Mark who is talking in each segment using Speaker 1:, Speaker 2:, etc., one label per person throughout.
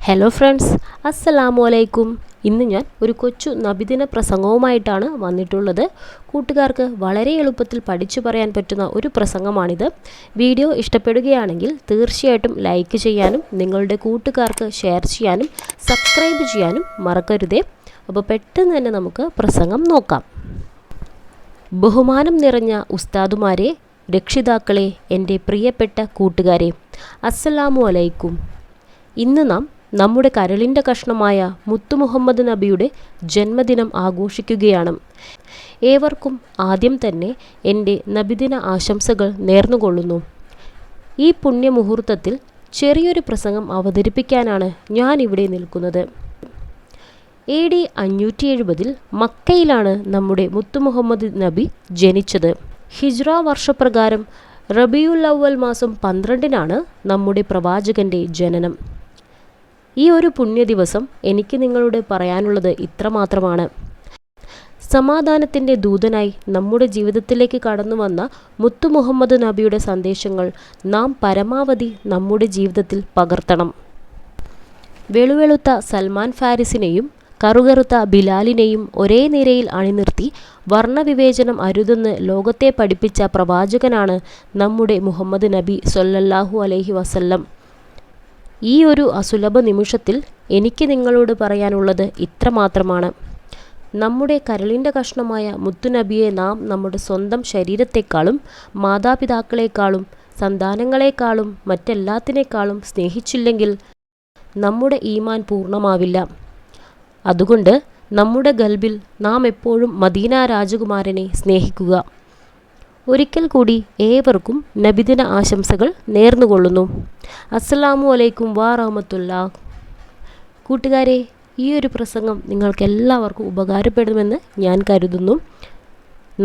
Speaker 1: Hello friends, അസ്സലാമു അലൈക്കും. ഇന്ന് ഞാൻ ഒരു കൊച്ചു നബിദിന പ്രസംഗവുമായിട്ടാണ് വന്നിട്ടുള്ളത്. കൂട്ടുകാർക്ക് വളരെ എളുപ്പത്തിൽ പഠിച്ചു പറയാൻ പറ്റുന്ന ഒരു പ്രസംഗമാണിത്. വീഡിയോ ഇഷ്ടപ്പെടുകയാണെങ്കിൽ തീർച്ചയായിട്ടും ലൈക്ക് ചെയ്യാനും നിങ്ങളുടെ കൂട്ടുകാർക്ക് ഷെയർ ചെയ്യാനും സബ്സ്ക്രൈബ് ചെയ്യാനും മറക്കരുതേ. അപ്പോൾ പെട്ടെന്ന് തന്നെ നമുക്ക് പ്രസംഗം നോക്കാം. ബഹുമാനം നിറഞ്ഞ ഉസ്താദുമാരെ, രക്ഷിതാക്കളെ, എൻ്റെ പ്രിയപ്പെട്ട കൂട്ടുകാരെ, അസ്സലാമു അലൈക്കും. ഇന്ന് നാം നമ്മുടെ കരളിൻ്റെ കഷ്ണമായ മുത്തു മുഹമ്മദ് നബിയുടെ ജന്മദിനം ആഘോഷിക്കുകയാണ്. ഏവർക്കും ആദ്യം തന്നെ എൻ്റെ നബിദിന ആശംസകൾ നേർന്നുകൊള്ളുന്നു. ഈ പുണ്യമുഹൂർത്തത്തിൽ ചെറിയൊരു പ്രസംഗം അവതരിപ്പിക്കാനാണ് ഞാൻ ഇവിടെ നിൽക്കുന്നത്. AD 570 മക്കയിലാണ് നമ്മുടെ മുത്തു മുഹമ്മദ് നബി ജനിച്ചത്. ഹിജ്റ വർഷപ്രകാരം റബിയുൽ അവ്വൽ മാസം 12-നാണ് നമ്മുടെ പ്രവാചകൻ്റെ ജനനം. ഈ ഒരു പുണ്യ ദിവസം എനിക്ക് നിങ്ങളോട് പറയാനുള്ളത് ഇത്രമാത്രമാണ്. സമാധാനത്തിൻ്റെ ദൂതനായി നമ്മുടെ ജീവിതത്തിലേക്ക് കടന്നു വന്ന മുത്തു മുഹമ്മദ് നബിയുടെ സന്ദേശങ്ങൾ നാം പരമാവധി നമ്മുടെ ജീവിതത്തിൽ പകർത്തണം. വെളുവെളുത്ത സൽമാൻ ഫാരിസിനെയും കറുകറുത്ത ബിലാലിനെയും ഒരേ നിരയിൽ അണിനിർത്തി വർണ്ണവിവേചനം അരുതെന്ന് ലോകത്തെ പഠിപ്പിച്ച പ്രവാചകനാണ് നമ്മുടെ മുഹമ്മദ് നബി സ്വല്ലല്ലാഹു അലൈഹി വസല്ലം. ഈ ഒരു അസുലഭ നിമിഷത്തിൽ എനിക്ക് നിങ്ങളോട് പറയാനുള്ളത് ഇത്രമാത്രമാണ്. നമ്മുടെ കരളിൻ്റെ കഷ്ണമായ മുത്തുനബിയെ നാം നമ്മുടെ സ്വന്തം ശരീരത്തെക്കാളും മാതാപിതാക്കളെക്കാളും സന്താനങ്ങളെക്കാളും മറ്റെല്ലാത്തിനേക്കാളും സ്നേഹിച്ചില്ലെങ്കിൽ നമ്മുടെ ഈമാൻ പൂർണ്ണമാവില്ല. അതുകൊണ്ട് നമ്മുടെ ഖൽബിൽ നാം എപ്പോഴും മദീന രാജകുമാരനെ സ്നേഹിക്കുക. ഒരിക്കൽ കൂടി ഏവർക്കും നബിദിന ആശംസകൾ നേർന്നുകൊള്ളുന്നു. അസ്സലാമു അലൈക്കും വറഹ്മത്തുള്ളാഹി. കൂട്ടുകാരെ, ഈ ഒരു പ്രസംഗം നിങ്ങൾക്കെല്ലാവർക്കും ഉപകാരപ്പെടുമെന്ന് ഞാൻ കരുതുന്നു.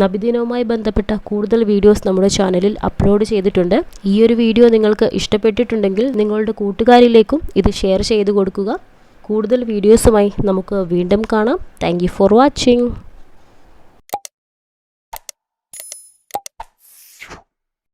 Speaker 1: നബിദിനവുമായി ബന്ധപ്പെട്ട കൂടുതൽ വീഡിയോസ് നമ്മുടെ ചാനലിൽ അപ്ലോഡ് ചെയ്തിട്ടുണ്ട്. ഈ ഒരു വീഡിയോ നിങ്ങൾക്ക് ഇഷ്ടപ്പെട്ടിട്ടുണ്ടെങ്കിൽ നിങ്ങളുടെ കൂട്ടുകാരിലേക്കും ഇത് ഷെയർ ചെയ്ത് കൊടുക്കുക. കൂടുതൽ വീഡിയോസുമായി നമുക്ക് വീണ്ടും കാണാം. Thank you for watching.